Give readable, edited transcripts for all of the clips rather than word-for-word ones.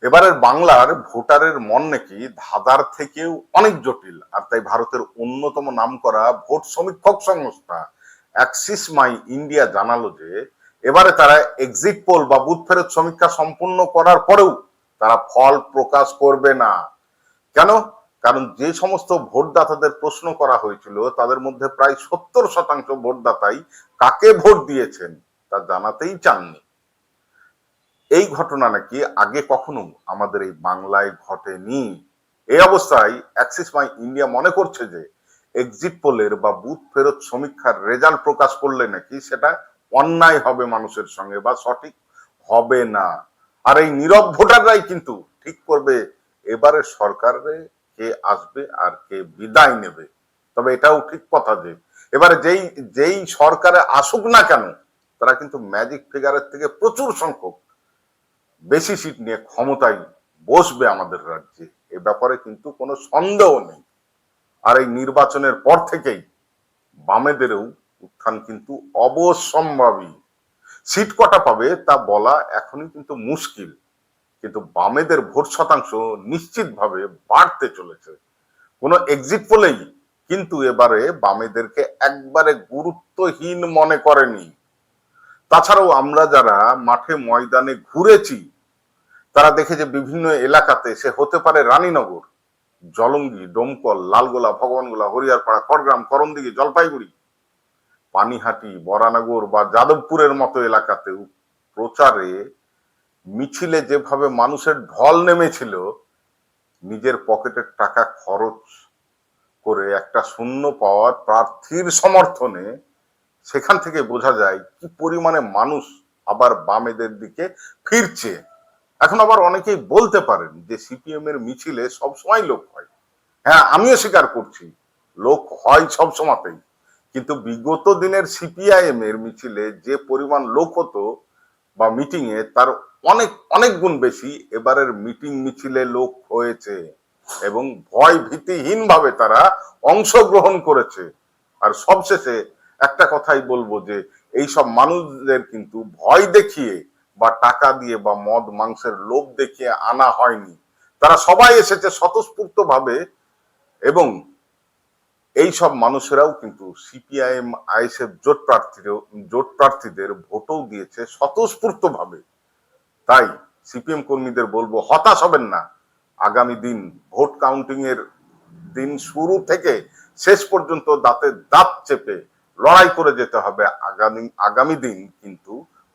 এবারের বাংলার ভোটারের মন নাকি ধাঁধার থেকেও অনেক জটিল, আর তাই ভারতের অন্যতম নামকরা ভোট সমীক্ষক সংস্থা অ্যাক্সিস মাই ইন্ডিয়া জানালো যে এবারে তারা এক্সিট পোল বা বুথ ফেরত সমীক্ষা সম্পূর্ণ করার পরেও তারা ফল প্রকাশ করবে না। কেন? কারণ যে সমস্ত ভোটদাতাদের প্রশ্ন করা হয়েছিল তাদের মধ্যে প্রায় 70% ভোটদাতাই কাকে ভোট দিয়েছেন তা জানাতেই চাননি। এই ঘটনা নাকি আগে কখনো আমাদের এই বাংলায় ঘটেনি। এই অবস্থায় অ্যাক্সিস মাই ইন্ডিয়া মনে করছে যে এক্সিট পোলের বা বুথ ফেরত সমীক্ষার রেজাল্ট প্রকাশ করলে নাকি সেটা অন্যায় হবে মানুষের সঙ্গে বা সঠিক হবে না। আর এই নীরব ভোটাররাই কিন্তু ঠিক করবে এবারে সরকারে কে আসবে আর কে বিদায় নেবে। তবে এটাও ঠিক কথা যে এবারে যেই যেই সরকারে আসুক না কেন তারা কিন্তু ম্যাজিক ফিগারের থেকে প্রচুর সংখ্যক বেশি সিট নিয়ে ক্ষমতায় বসবে আমাদের রাজ্যে। এ ব্যাপারে কিন্তু কোনো সন্দেহ নেই। আর এই নির্বাচনের পর থেকেই বামেদেরও উত্থান কিন্তু অবশ্যম্ভাবী। সিট কটা পাবে তা বলা এখনই কিন্তু মুশকিল, কিন্তু বামেদের ভোট শতাংশ নিশ্চিতভাবে বাড়তে চলেছে। কোনো এক্সিট পোলেই কিন্তু এবারে বামেদেরকে একবারে গুরুত্বহীন মনে করেনি। তাছাড়াও আমরা যারা মাঠে ময়দানে ঘুরেছি তারা দেখে যে বিভিন্ন এলাকাতে, সে হতে পারে রানীনগর, জলঙ্গি, ডোমকল, লালগোলা, ভগবানগোলা, হরিয়ারপাড়া, খড়গ্রাম, করণদিঘি, জলপাইগুড়ি, পানিহাটি, বরানগর বা যাদবপুরের মতো এলাকাতেও প্রচারে মিছিলে যেভাবে মানুষের ঢল নেমেছিল, নিজের পকেটের টাকা খরচ করে একটা শূন্য পাওয়ার প্রার্থীর সমর্থনে, সেখান থেকে বোঝা যায় কি পরিমাণে মানুষ আবার বামেদের দিকে ফিরছে। এখন আবার অনেকেই বলতে পারেন যে সিপিএম এর মিছিলে সবসময় লোক হয়। হ্যাঁ, আমিও স্বীকার করছি লোক হয় সব সময়তেই, কিন্তু বিগত দিনের সিপিআইএম এর মিছিলে যে পরিমাণ লোক হতো বা মিটিং এ, তার অনেক অনেক গুণ বেশি এবারের মিটিং মিছিলে লোক হয়েছে এবং ভয় ভীতিহীন ভাবে তারা অংশগ্রহণ করেছে। আর সবশেষে একটা কথাই বলবো যে এই সব মানুষদের কিন্তু ভয় দেখিয়ে বা টাকা দিয়ে বা মদ মাংসের লোভ দেখিয়ে আনা হয়নি। তারা সবাই এসেছে স্বতঃস্ফূর্ত ভাবে এবং এই সব মানুষেরাও কিন্তু সিপিআইএম আইএসএফ জোট প্রার্থীদের ভোটও দিয়েছে স্বতঃস্ফূর্ত ভাবে। তাই সিপিএম কর্মীদের বলবো, হতাশ হবেন না। আগামী দিন ভোট কাউন্টিং এর দিন শুরু থেকে শেষ পর্যন্ত দাঁতে দাঁত চেপে লড়াই করে যেতে হবে। আগামী দিন কিন্তু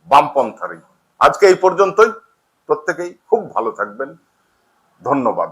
বামপন্থারই। আজকে এই পর্যন্তই। প্রত্যেকেই খুব ভালো থাকবেন। ধন্যবাদ।